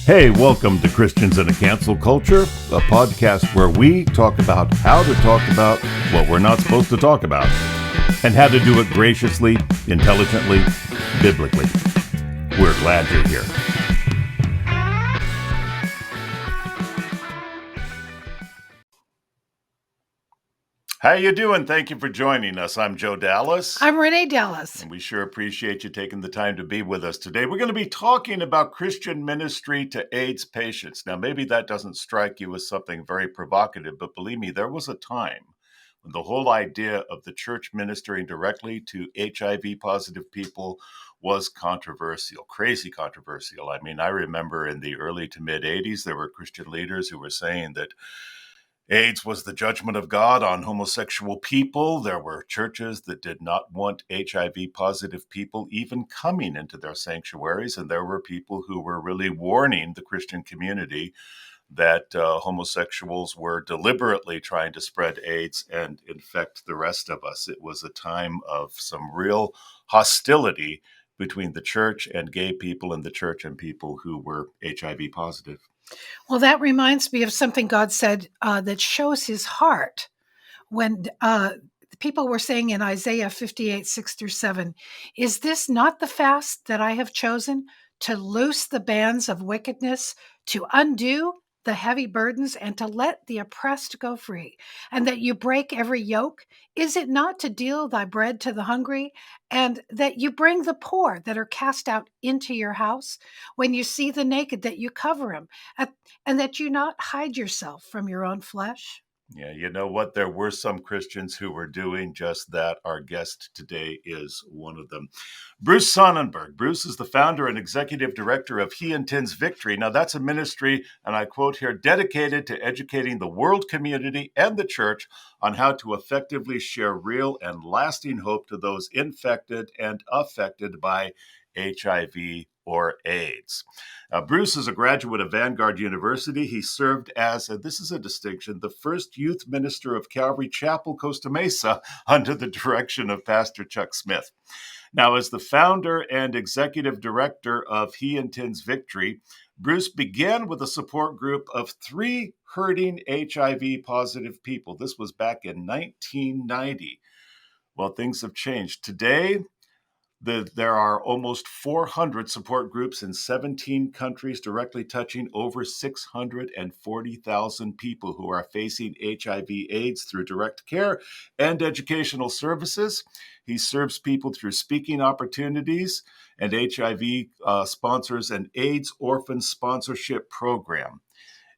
Hey, welcome to Christians in a Cancel Culture, a podcast where we talk about how to talk about what we're not supposed to talk about, and how to do it graciously, intelligently, biblically. We're glad you're here. How you doing? Thank you for joining us. I'm 𝗕𝗏𝗪. I'm 𝗕𝗏𝗪. And we sure appreciate you taking the time to be with us today. We're going to be talking about Christian ministry to AIDS patients. Now, maybe that doesn't strike you as something very provocative, but believe me, there was a time when the whole idea of the church ministering directly to HIV positive people was controversial, crazy controversial. I mean, I remember in the early to mid 80s, there were Christian leaders who were saying that AIDS was the judgment of God on homosexual people. There were churches that did not want HIV positive people even coming into their sanctuaries. And there were people who were really warning the Christian community that homosexuals were deliberately trying to spread AIDS and infect the rest of us. It was a time of some real hostility between the church and gay people and the church and people who were HIV positive. Well, that reminds me of something God said that shows his heart when people were saying in Isaiah 58, 6-7, "Is this not the fast that I have chosen, to loose the bands of wickedness, to undo the heavy burdens, and to let the oppressed go free, and that you break every yoke? Is it not to deal thy bread to the hungry, and that you bring the poor that are cast out into your house? When you see the naked, that you cover him, and that you not hide yourself from your own flesh?" Yeah, you know what? There were some Christians who were doing just that. Our guest today is one of them. Bruce Sonnenberg. Bruce is the founder and executive director of 𝗕𝗏𝗃𝗏 Victory. Now, that's a ministry, and I quote here, dedicated to educating the world community and the church on how to effectively share real and lasting hope to those infected and affected by HIV or AIDS. Bruce is a graduate of Vanguard University. He served as, and this is a distinction, the first youth minister of Calvary Chapel, Costa Mesa, under the direction of Pastor Chuck Smith. Now, as the founder and executive director of 𝗕𝗏𝗃𝗏 Victory, Bruce began with a support group of 3 hurting HIV positive people. This was back in 1990. Well, things have changed. Today, there are almost 400 support groups in 17 countries, directly touching over 640,000 people who are facing HIV/AIDS through direct care and educational services. He serves people through speaking opportunities, and HIV sponsors an AIDS orphan sponsorship program.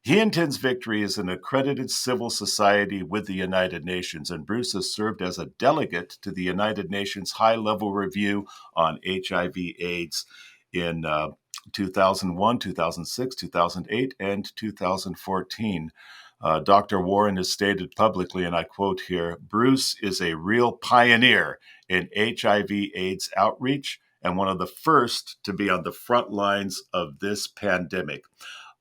𝗕𝗏𝗃𝗏𝗃 Victory is an accredited civil society with the United Nations, and Bruce has served as a delegate to the United Nations High-Level Review on HIV/AIDS in 2001, 2006, 2008, and 2014. Dr. Warren has stated publicly, and I quote here, "Bruce is a real pioneer in HIV/AIDS outreach and one of the first to be on the front lines of this pandemic."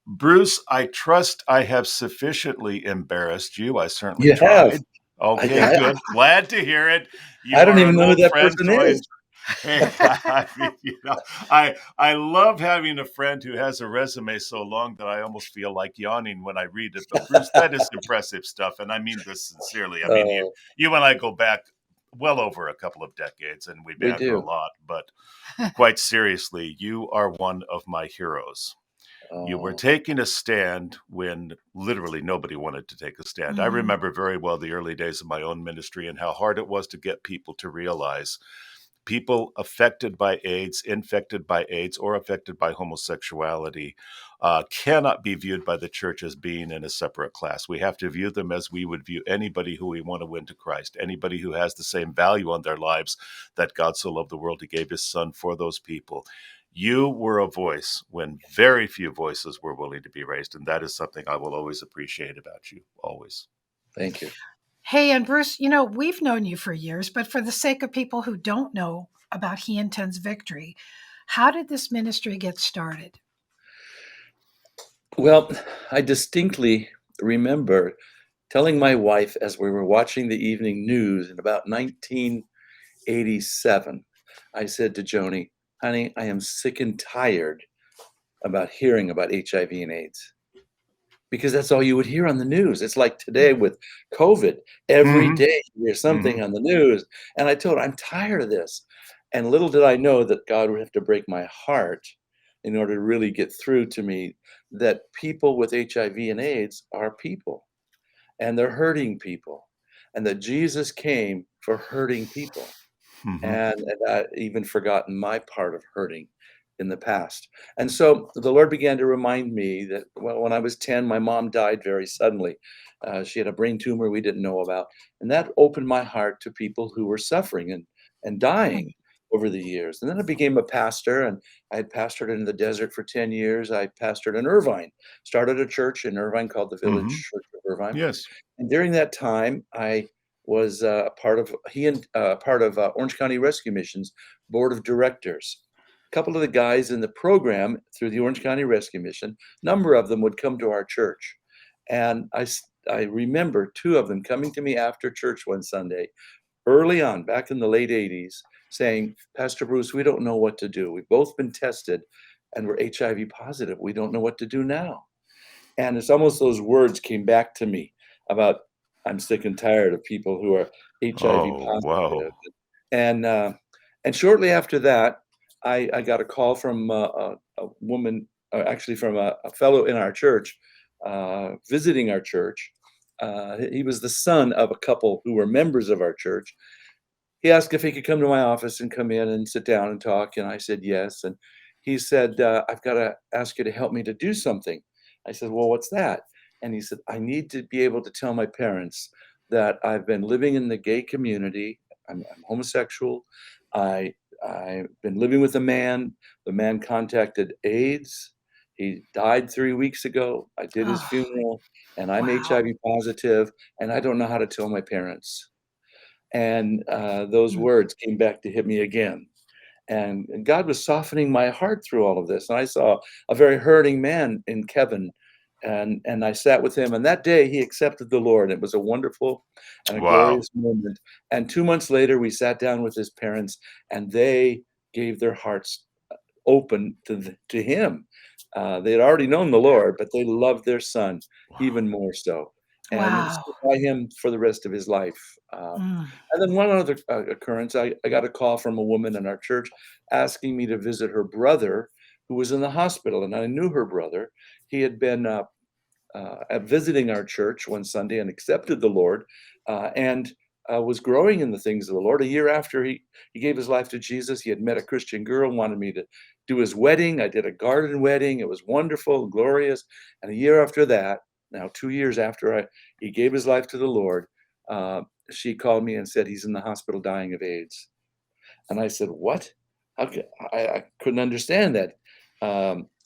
Bruce, I trust I have sufficiently embarrassed you. I certainly You tried. have. Okay, good. Glad to hear it. You I don't are even an know who old that friend, person so is. Hey, I love having a friend who has a resume so long that I almost feel like yawning when I read it. But Bruce, that is impressive stuff, and I mean this sincerely. I mean, you and I go back well over a couple of decades, and we banter a lot. But quite seriously, you are one of my heroes. You were taking a stand when literally nobody wanted to take a stand. I remember very well the early days of my own ministry and how hard it was to get people to realize people affected by AIDS, infected by AIDS, or affected by homosexuality cannot be viewed by the church as being in a separate class. We have to view them as we would view anybody who we want to win to Christ, anybody who has the same value on their lives that God so loved the world, he gave his son for those people. You were a voice when very few voices were willing to be raised, and that is something I will always appreciate about you, always. Thank you. Hey, and Bruce, you know, we've known you for years, but for the sake of people who don't know about 𝗕𝗏𝗃𝗏𝗃 Victory, how did this ministry get started? Well, I distinctly remember telling my wife as we were watching the evening news in about 1987, I said to Joni, "Honey, I am sick and tired about hearing about HIV and AIDS, because that's all you would hear on the news. It's like today with COVID, every Mhm. day you hear something Mhm. on the news. And I told her, I'm tired of this. And little did I know that God would have to break my heart in order to really get through to me that people with HIV and AIDS are people, and they're hurting people, and that Jesus came for hurting people. Mhm. And I even forgotten my part of hurting in the past. And so the Lord began to remind me that, well, when I was 10, my mom died very suddenly. She had a brain tumor we didn't know about. And that opened my heart to people who were suffering and dying over the years. And then I became a pastor, and I had pastored in the desert for 10 years. I pastored in Irvine, started a church in Irvine called the Village Mhm. Church of Irvine. Yes. And during that time, I was part of Orange County Rescue Mission's board of directors. A couple of the guys in the program through the Orange County Rescue Mission, number of them would come to our church, and I remember two of them coming to me after church one Sunday, early on, back in the late '80s, saying, "Pastor Bruce, we don't know what to do. We've both been tested, and we're HIV positive. We don't know what to do now." And it's almost those words came back to me about I'm sick and tired of people who are HIV Oh, positive. wow. And and shortly after that, I got a call from a woman, actually from a fellow in our church, visiting our church. He was the son of a couple who were members of our church. He asked if he could come to my office and come in and sit down and talk, and I said yes. And he said, "I've got to ask you to help me to do something." I said, "Well, what's that?" And he said, "I need to be able to tell my parents that I've been living in the gay community. I'm homosexual. I I've been living with a man. The man contacted AIDS. He died 3 weeks ago. I did his Oh, funeral, and I'm wow. HIV positive, and I don't know how to tell my parents." And those Mm. words came back to hit me again. And God was softening my heart through all of this. And I saw a very hurting man in Kevin. And I sat with him. And that day he accepted the Lord. It was a wonderful and a Wow. glorious moment. And 2 months later, we sat down with his parents, and they gave their hearts open to him. They had already known the Lord, but they loved their son even more so, and Wow. stood by him for the rest of his life. Mm. And then one other occurrence, I got a call from a woman in our church asking me to visit her brother who was in the hospital, and I knew her brother. He had been at visiting our church one Sunday and accepted the Lord, and was growing in the things of the Lord. A year after he gave his life to Jesus, he had met a Christian girl, wanted me to do his wedding. I did a garden wedding. It was wonderful and glorious. And a year after that, now 2 years after he gave his life to the Lord, uh, she called me and said he's in the hospital dying of AIDS. And I said, "What?" I couldn't understand that.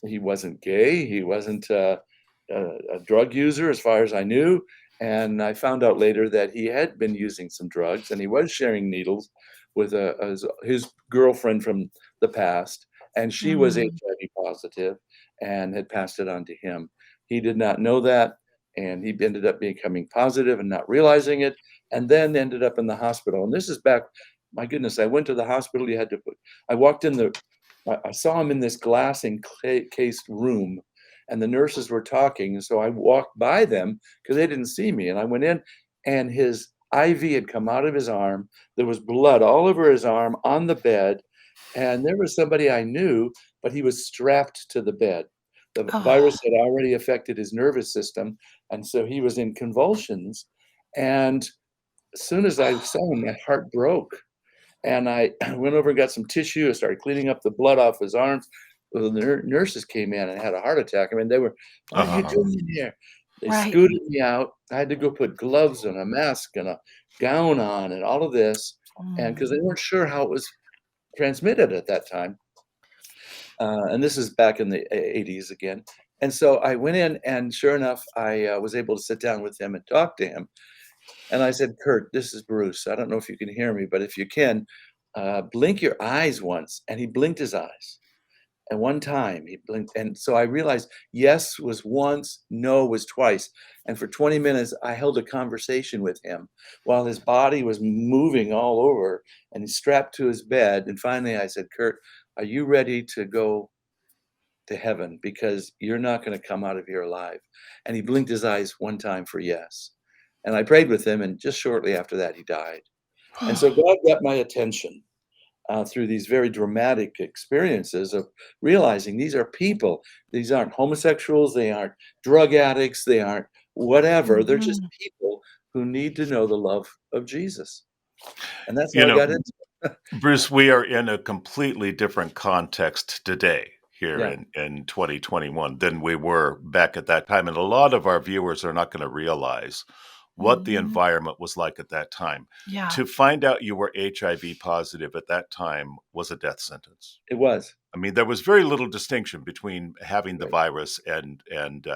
He wasn't gay. He wasn't a drug user, as far as I knew. And I found out later that he had been using some drugs, and he was sharing needles with his girlfriend from the past. And she was Mm. HIV positive and had passed it on to him. He did not know that. And he ended up becoming positive and not realizing it, and then ended up in the hospital. And this is back, my goodness, I went to the hospital. I walked in I saw him in this glass encased room, and the nurses were talking. And so I walked by them because they didn't see me. And I went in, and his IV had come out of his arm. There was blood all over his arm on the bed. And there was somebody I knew, but he was strapped to the bed. The Oh, virus had already affected his nervous system. And so he was in convulsions. And as soon as I saw him, my heart broke. And I went over and got some tissue. I started cleaning up the blood off his arms. Well, the nurses came in and had a heart attack. I mean, they were, "What are you Uh-huh. doing in here?" They right. scooted me out. I had to go put gloves and a mask and a gown on and all of this. And because Mm. they weren't sure how it was transmitted at that time. And this is back in the '80s again. And so I went in, and sure enough, I was able to sit down with him and talk to him. And I said, "Kurt, this is Bruce. I don't know if you can hear me, but if you can, blink your eyes once." And he blinked his eyes. And one time he blinked. And so I realized yes was once, no was twice. And for 20 minutes, I held a conversation with him while his body was moving all over, and he's strapped to his bed. And finally I said, "Kurt, are you ready to go to heaven because you're not going to come out of here alive. And he blinked his eyes one time for yes. And I prayed with him, and just shortly after that, he died. And so God got my attention through these very dramatic experiences of realizing these are people. These aren't homosexuals. They aren't drug addicts. They aren't whatever. They're just people who need to know the love of Jesus. And that's how I got into it. Bruce, we are in a completely different context today here Yeah. in 2021 than we were back at that time. And a lot of our viewers are not going to realize what the environment was like at that time. Yeah. To find out you were HIV positive at that time was a death sentence. It was. I mean, there was very little distinction between having the Right. virus and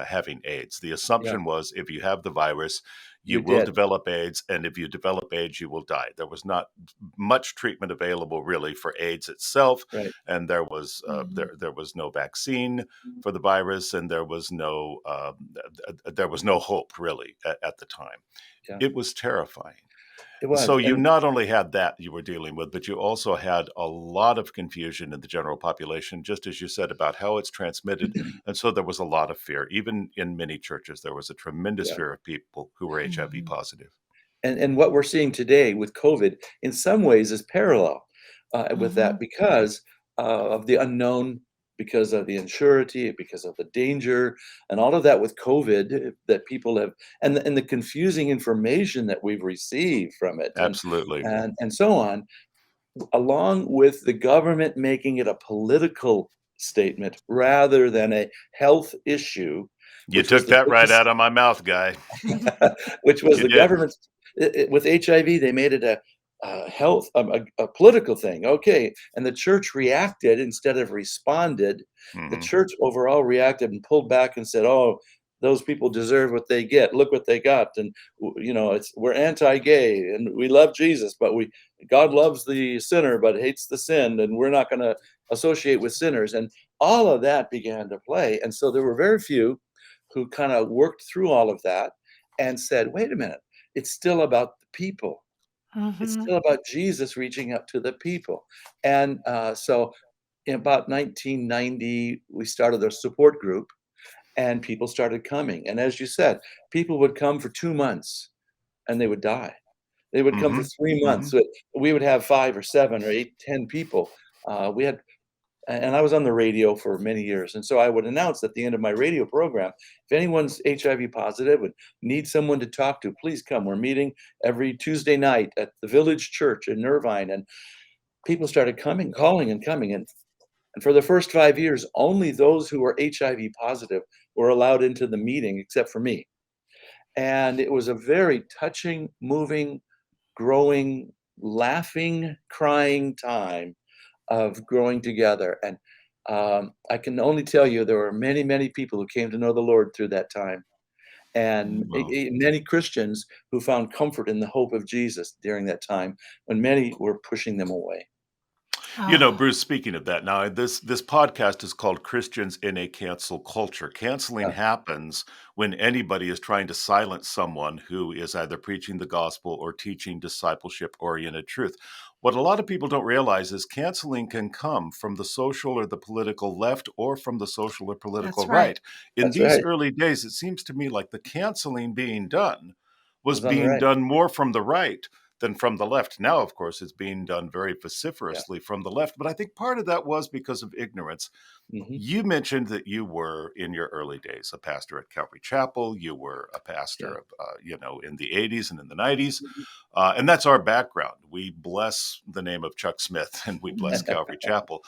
having AIDS. The assumption was if you have the virus, you You're will dead. develop AIDS, and if you develop AIDS, you will die. There was not much treatment available really for AIDS itself, Right. and there was no vaccine for the virus, and there was no hope really at the time. Yeah. It was terrifying. It was. So you And not only had that you were dealing with, but you also had a lot of confusion in the general population, just as you said, about how it's transmitted. And so there was a lot of fear. Even in many churches, there was a tremendous Yeah. fear of people who were HIV positive. and what we're seeing today with COVID in some ways is parallel with that because of the unknown, because of the uncertainty, because of the danger, and all of that with COVID that people have, and the confusing information that we've received from it, Absolutely. and so on, along with the government making it a political statement rather than a health issue. You took that right out of my mouth, guy. Which was You the did. government's. With HIV, they made it a health, a political thing. Okay, and the church reacted instead of responded. The church overall reacted and pulled back and said, "Oh, those people deserve what they get. Look what they got." And we're anti-gay and we love Jesus, but God loves the sinner but hates the sin, and we're not going to associate with sinners. And all of that began to play. And so there were very few who kind of worked through all of that and said, "Wait a minute, it's still about the people. It's still about Jesus reaching out to the people." And so in about 1990, we started a support group, and people started coming. And as you said, people would come for 2 months and they would die. They would come for 3 months. So we would have 5 or 7 or 8, 10 people. And I was on the radio for many years. And so I would announce at the end of my radio program, if anyone's HIV positive and needs someone to talk to, please come. We're meeting every Tuesday night at the Village Church in 𝗪𝗏. And people started coming, calling and coming. And for the first 5 years, only those who were HIV positive were allowed into the meeting, except for me. And it was a very touching, moving, growing, laughing, crying time of growing together. And I can only tell you there were many, many people who came to know the Lord through that time. And many Christians who found comfort in the hope of Jesus during that time when many were pushing them away. Bruce, speaking of that, now this podcast is called Christians in a Cancel Culture. Canceling happens when anybody is trying to silence someone who is either preaching the gospel or teaching discipleship-oriented truth. What a lot of people don't realize is canceling can come from the social or the political left or from the social or political right. In these early days, it seems to me like the canceling being done was being done more from the right than from the left. Now, of course, it's being done very vociferously from the left. But I think part of that was because of ignorance. You mentioned that you were, in your early days, a pastor at Calvary Chapel. You were a pastor, in the 80s and in the 90s. And that's our background. We bless the name of Chuck Smith and we bless Calvary Chapel.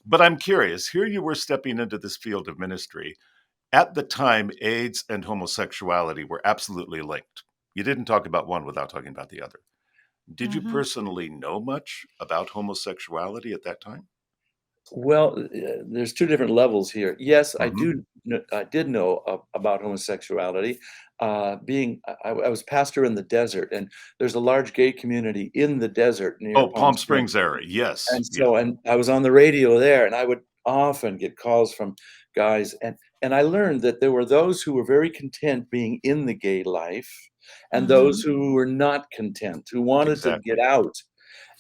But I'm curious, here you were stepping into this field of ministry. At the time, AIDS and homosexuality were absolutely linked. You didn't talk about one without talking about the other. Did you personally know much about homosexuality at that time? Well, there's 2 different levels here. Yes, I did know about homosexuality. I was pastor in the desert, and there's a large gay community in the desert near Palm Springs area. Yes. And so, and I was on the radio there, and I would often get calls from guys, and I learned that there were those who were very content being in the gay life, and those who were not content, who wanted to get out.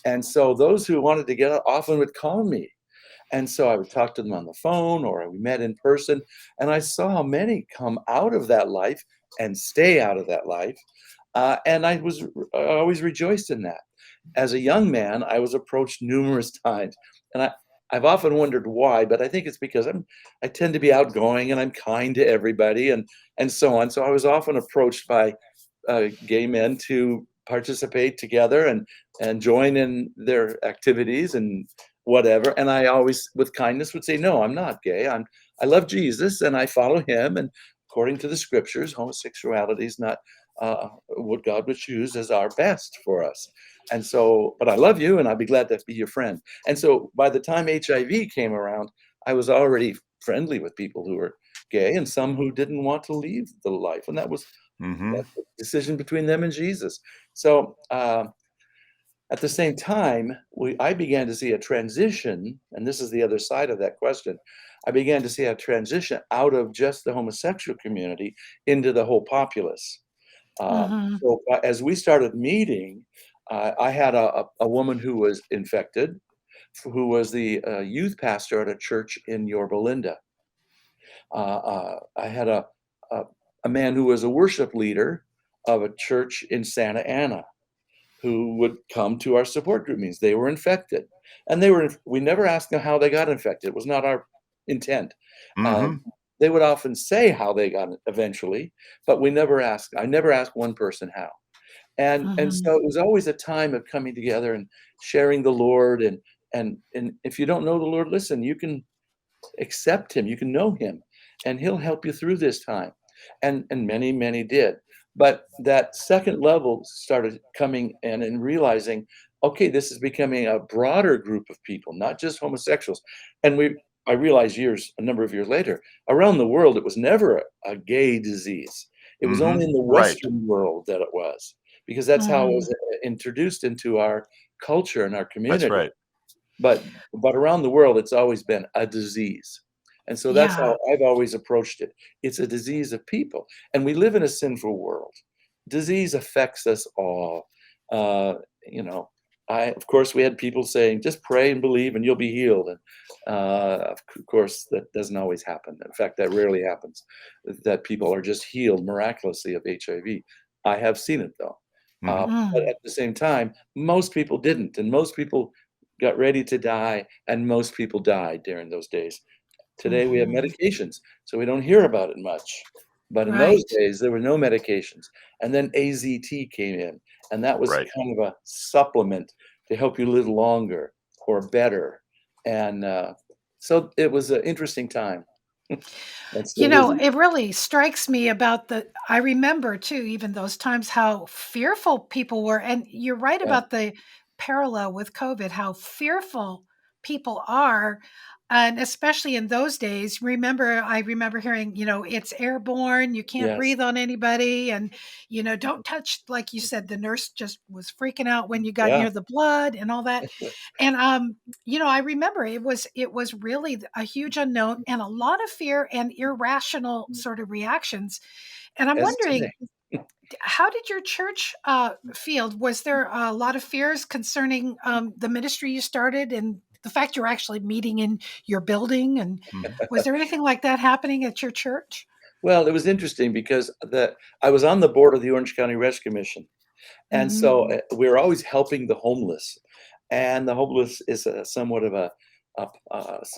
And so those who wanted to get out often would call me And so I would talk to them on the phone, or we met in person, and I saw how many come out of that life and stay out of that life. And I always rejoiced in that. As a young man, I was approached numerous times, and I've often wondered why, but I think it's because I tend to be outgoing and I'm kind to everybody, and so on. So I was often approached by gay men to participate together and join in their activities and whatever. And I always, with kindness, would say, "No, I'm not gay. I love Jesus and I follow him. And according to the scriptures, homosexuality is not what God would choose as our best for us. And so, but I love you and I'd be glad to be your friend." And so by the time HIV came around, I was already friendly with people who were gay and some who didn't want to leave the life. And that's a decision between them and Jesus. So at the same time, I began to see a transition, and this is the other side of that question. I began to see a transition out of just the homosexual community into the whole populace. Mhm. So as we started meeting, I had a woman who was infected, who was the youth pastor at a church in 𝗺𝗶𝗦. I had a man who was a worship leader of a church in Santa Ana, who would come to our support group meetings. They were infected, and we never asked them how they got infected. It was not our intent. Uh, Hmm. they would often say how they got it eventually, but we never asked. I never asked one person how. And Mhm. so it was always a time of coming together and sharing the Lord. And if you don't know the Lord, listen, you can accept him, you can know him, and he'll help you through this time. And many did. But that second level started coming in and realizing, okay, this is becoming a broader group of people, not just homosexuals. And I realized a number of years later, around the world, it was never a gay disease. It was only in the Right. Western world that it was, because that's how it Mhm. was introduced into our culture and our That's community. right. But around the world, it's always been a disease. And so that's Yeah. how I've always approached it. It's a disease of people, and we live in a sinful world. Disease affects us all. Uh, you know, of course, we had people saying, "Just pray and believe, and you'll be healed." And of course, that doesn't always happen. In fact, that rarely happens. That people are just healed miraculously of HIV. I have seen it though. Hmm. But Mm. at the same time, most people didn't, and most people got ready to die, and most people died during those days. Today we have Mhm. medications, so we don't hear about it much. But in those Right. days, there were no medications. And then AZT came in, and that was Right. kind of a supplement to help you live longer or better. And so it was an interesting time. And You still is. know, it really strikes me about I remember too, even those times, how fearful people were. And you're right Yeah. about the parallel with COVID, how fearful people are. And especially in those days, I remember hearing, it's airborne, you can't Yes. breathe on anybody. And, don't touch, like you said, the nurse just was freaking out when you got Yeah. near the blood and all that. And I remember it was really a huge unknown and a lot of fear and irrational sort of reactions. And I'm As today. wondering, how did your church feel? Was there a lot of fears concerning the ministry you started and the fact you're actually meeting in your building? And was there anything like that happening at your church? Well, it was interesting because I was on the board of the Orange County Rescue Commission. And Hmm. so we're always helping the homeless. And the homeless is somewhat of a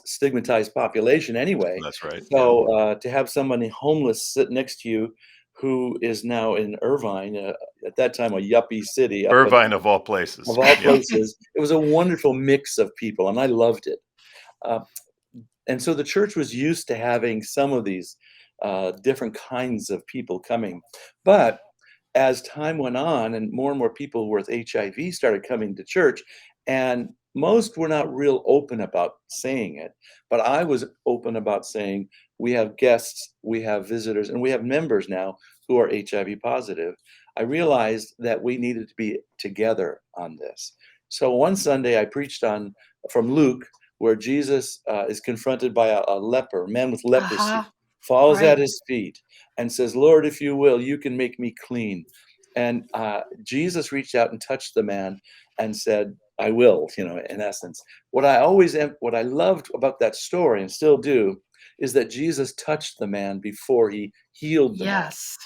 stigmatized population anyway. That's right. Yeah. So to have somebody homeless sit next to you who is now in Irvine, at that time a yuppie city up in, Irvine of all places. of all Yeah. places, it was a wonderful mix of people, and I loved it. Uh, and so the church was used to having some of these different kinds of people coming. But as time went on and more people with HIV started coming to church, and most were not real open about saying it, but I was open about saying, we have guests, we have visitors, and we have members now who are HIV positive. I realized that we needed to be together on this. So one Sunday I preached from Luke, where Jesus is confronted by a man with leprosy, Uh-huh. falls at Right. his feet and says, "Lord, if you will, you can make me clean." And Jesus reached out and touched the man and said, I will, in essence. What I loved about that story and still do is that Jesus touched the man before he healed the man. Yes.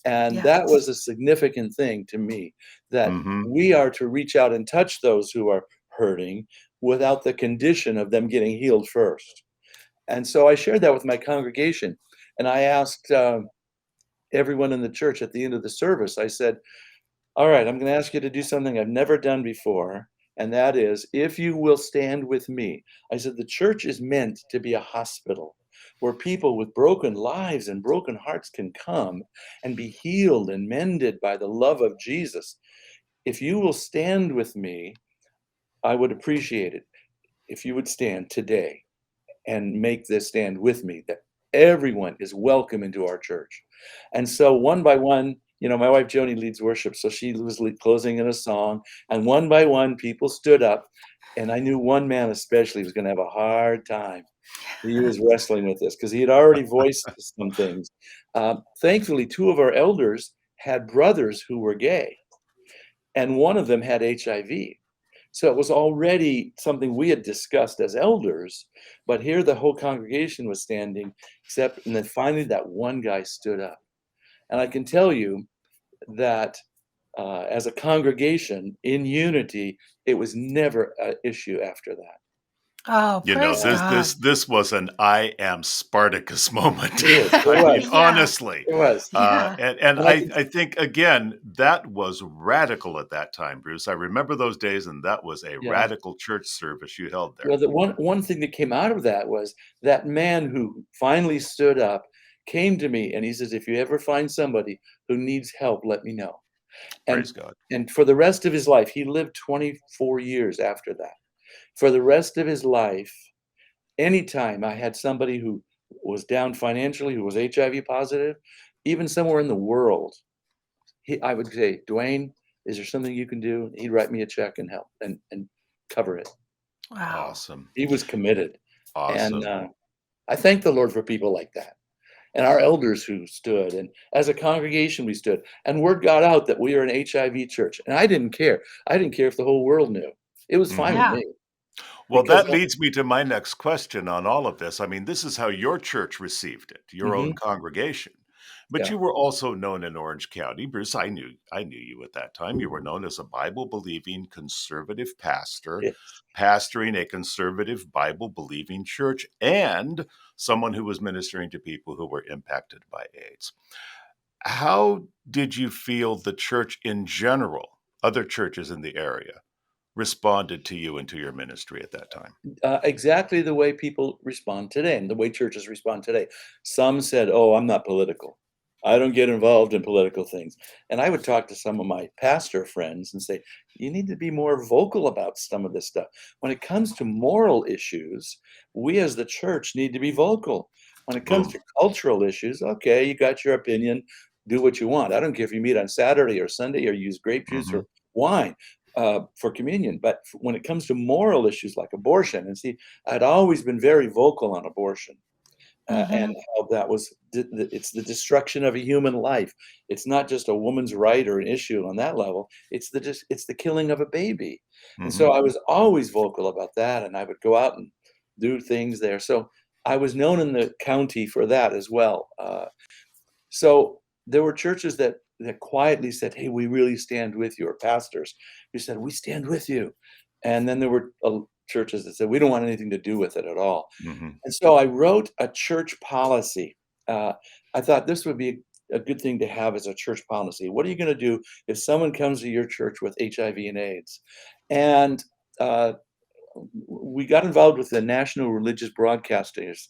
And Yes. that was a significant thing to me, that Mm-hmm. we are to reach out and touch those who are hurting without the condition of them getting healed first. And so I shared that with my congregation. And I asked everyone in the church at the end of the service, I said, all right, I'm going to ask you to do something I've never done before. And that is, if you will stand with me. I said, the church is meant to be a hospital where people with broken lives and broken hearts can come and be healed and mended by the love of Jesus. If you will stand with me, I would appreciate it if you would stand today and make this stand with me, that everyone is welcome into our church. And so one by one, my wife Joni leads worship, so she was closing in a song, and one by one people stood up, and I knew one man especially was going to have a hard time. He was wrestling with this because he had already voiced some things. Thankfully, two of our elders had brothers who were gay, and one of them had HIV. So it was already something we had discussed as elders, but here the whole congregation was standing, and then finally that one guy stood up. And I can tell you that as a congregation in unity, it was never an issue after that. Oh, praise God. This was an I am Spartacus moment. It I mean, was. honestly. It was. Yeah. And I think, again, that was radical at that time, Bruce. I remember those days, and that was a radical church service you held there. Well, the one thing that came out of that was that man who finally stood up came to me, and he says, if you ever find somebody who needs help, let me know. Praise God. And for the rest of his life, he lived 24 years after that. For the rest of his life, anytime I had somebody who was down financially, who was HIV positive, even somewhere in the world, I would say, Dwayne, is there something you can do? He'd write me a check and help and cover it. Wow. Awesome. He was committed. Awesome. And I thank the Lord for people like that. And our elders who stood, and as a congregation we stood, and word got out that we are an HIV church. And I didn't care. I didn't care if the whole world knew. It was fine with me. Well, that leads me to my next question on all of this. I mean, this is how your church received it, your own congregation. But you were also known in Orange County, Bruce. I knew you at that time. You were known as a Bible-believing conservative pastor, pastoring a conservative Bible-believing church, and someone who was ministering to people who were impacted by AIDS. How did you feel the church in general, other churches in the area, responded to you and to your ministry at that time? Exactly the way people respond today and the way churches respond today. Some said, oh, I'm not political. I don't get involved in political things. And I would talk to some of my pastor friends and say, you need to be more vocal about some of this stuff. When it comes to moral issues, we as the church need to be vocal. When it comes to cultural issues, okay, you got your opinion, do what you want. I don't care if you meet on Saturday or Sunday or use grape juice or wine for communion. But when it comes to moral issues like abortion, and see, I'd always been very vocal on abortion. And how that was, it's the destruction of a human life. It's not just a woman's right or an issue on that level. It's the killing of a baby. And so I was always vocal about that, and I would go out and do things there. So I was known in the county for that as well. So there were churches that quietly said, hey, we really stand with you, or pastors who said, we stand with you. And then there were churches that said, we don't want anything to do with it at all. And so I wrote a church policy. I thought this would be a good thing to have as a church policy. What are you going to do if someone comes to your church with HIV and AIDS? And we got involved with the National Religious Broadcasters,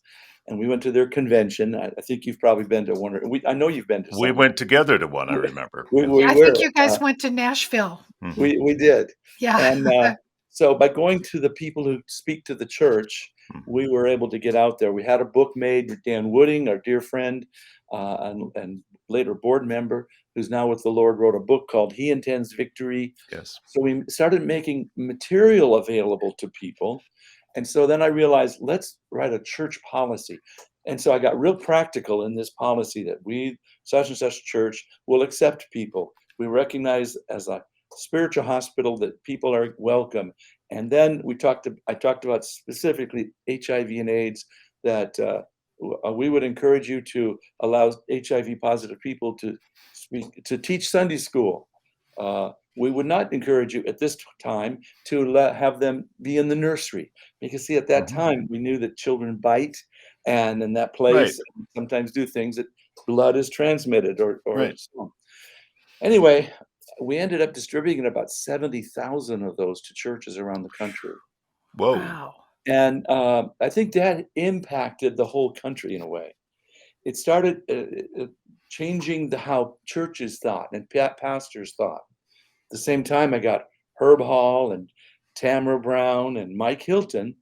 and we went to their convention. I think you've probably been to one. I know you've been to some. We went together to one, I remember. I think you guys went to Nashville. We did. Yeah. And so by going to the people who speak to the church, we were able to get out there. We had a book made with Dan Wooding, our dear friend, and later board member, who's now with the Lord, wrote a book called 𝗵𝗵𝗋𝗄𝗃 Victory. Yes. So we started making material available to people. And so then I realized, let's write a church policy. And so I got real practical in this policy that we, such and such church, will accept people. We recognize as a spiritual hospital, that people are welcome. And then I talked about specifically HIV and AIDS, that we would encourage you to allow HIV positive people to teach Sunday school. We would not encourage you at this time to have them be in the nursery, because see, at that time we knew that children bite, and in that place sometimes do things that blood is transmitted or so. Anyway, we ended up distributing about 70,000 of those to churches around the country. Whoa. Wow. And I think that impacted the whole country in a way. It started changing how churches thought and pastors thought. At the same time, I got Herb Hall and Tamara Brown and Mike Hilton,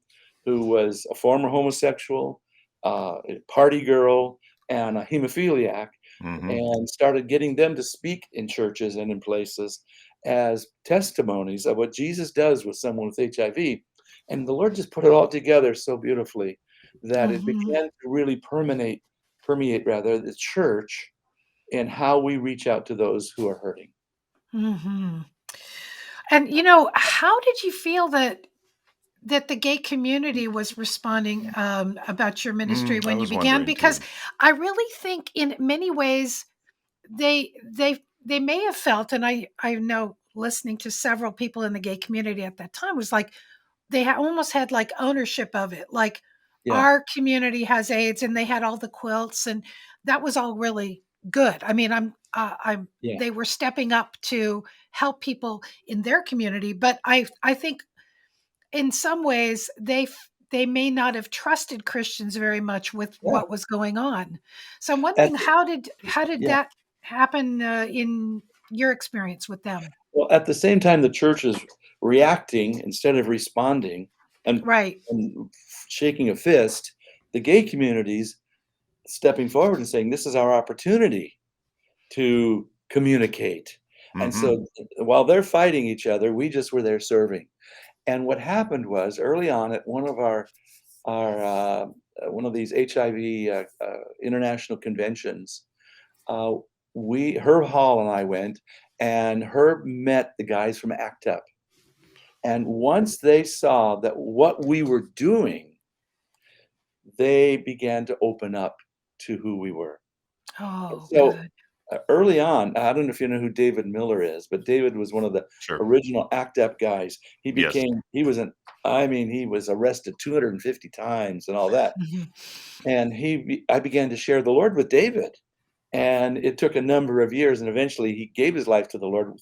who was a former homosexual, a party girl, and a hemophiliac, and started getting them to speak in churches and in places as testimonies of what Jesus does with someone with HIV. And the Lord just put it all together so beautifully that it began to really permeate the church and how we reach out to those who are hurting. And how did you feel that the gay community was responding about your ministry when you began? Because I really think in many ways they may have felt, and I know, listening to several people in the gay community at that time, was like they almost had like ownership of it. Like our community has AIDS, and they had all the quilts, and that was all really good. I mean, they were stepping up to help people in their community, but I think in some ways they may not have trusted Christians very much with what was going on. So I'm wondering, how did that happen in your experience with them? Well, at the same time, the church is reacting instead of responding and shaking a fist. The gay communities stepping forward and saying, this is our opportunity to communicate. And so while they're fighting each other, we just were there serving. And what happened was, early on at one of one of these HIV international conventions, Herb Hall and I went, and Herb met the guys from ACT UP. And once they saw that what we were doing, they began to open up to who we were. Oh, so good. Early on, I don't know if you know who David Miller is, but David was one of the original ACT UP guys. He was arrested 250 times and all that. And I began to share the Lord with David. And it took a number of years, and eventually he gave his life to the Lord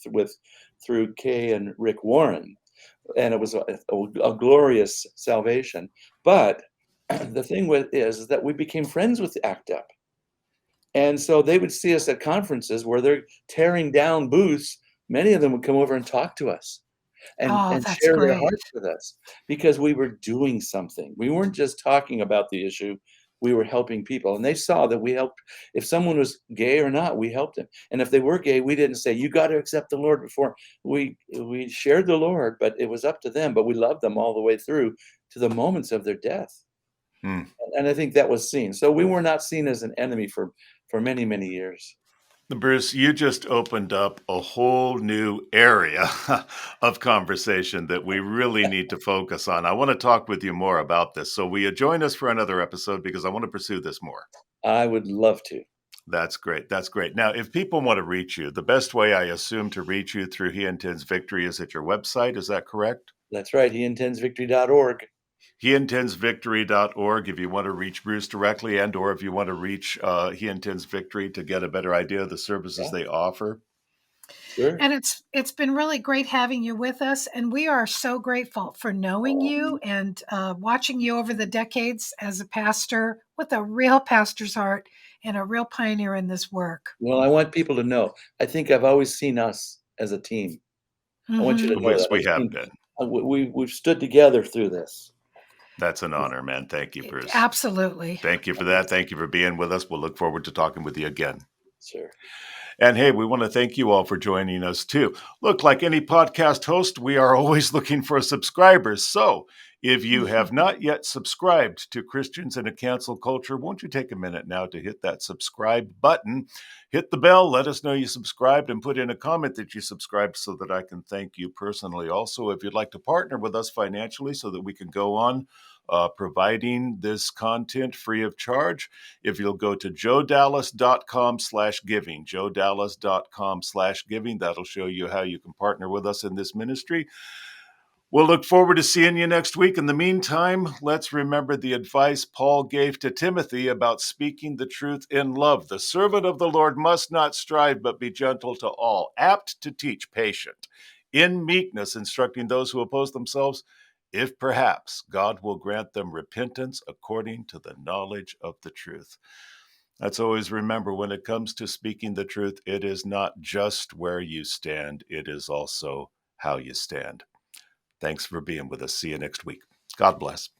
through Kay and Rick Warren. And it was a glorious salvation. But the thing is that we became friends with ACT UP. And so they would see us at conferences where they're tearing down booths. Many of them would come over and talk to us and share their hearts with us, because we were doing something. We weren't just talking about the issue. We were helping people. And they saw that we helped. If someone was gay or not, we helped them. And if they were gay, we didn't say, you got to accept the Lord before. We shared the Lord, but it was up to them. But we loved them all the way through to the moments of their death. And I think that was seen. So we were not seen as an enemy for many, many years. Bruce, you just opened up a whole new area of conversation that we really need to focus on. I want to talk with you more about this. So will you join us for another episode, because I want to pursue this more? I would love to. That's great. That's great. Now, if people want to reach you, the best way, I assume, to reach you through He Intends Victory is at your website. Is that correct? That's right. HeIntendsVictory.org. 𝗕𝗏𝗄𝐻IntendsVictory.org if you want to reach Bruce directly, and or if you want to reach He Intends Victory to get a better idea of the services they offer. Sure. And it's been really great having you with us, and we are so grateful for knowing you and watching you over the decades as a pastor with a real pastor's heart and a real pioneer in this work. Well, I want people to know, I think I've always seen us as a team. I want you to know that. We have been. We've stood together through this. That's an honor, man. Thank you, Bruce. Absolutely. Thank you for that. Thank you for being with us. We'll look forward to talking with you again. Sure. And hey, we want to thank you all for joining us too. Look, like any podcast host, we are always looking for subscribers. So If you have not yet subscribed to Christians in a Cancel Culture, won't you take a minute now to hit that subscribe button? Hit the bell, let us know you subscribed, and put in a comment that you subscribed so that I can thank you personally. Also, if you'd like to partner with us financially so that we can go on providing this content free of charge, if you'll go to joedallas.com/giving, joedallas.com/giving, that'll show you how you can partner with us in this ministry. We'll look forward to seeing you next week. In the meantime, let's remember the advice Paul gave to Timothy about speaking the truth in love. The servant of the Lord must not strive, but be gentle to all, apt to teach, patient, in meekness, instructing those who oppose themselves, if perhaps God will grant them repentance according to the knowledge of the truth. Let's always remember, when it comes to speaking the truth, it is not just where you stand, it is also how you stand. Thanks for being with us. See you next week. God bless.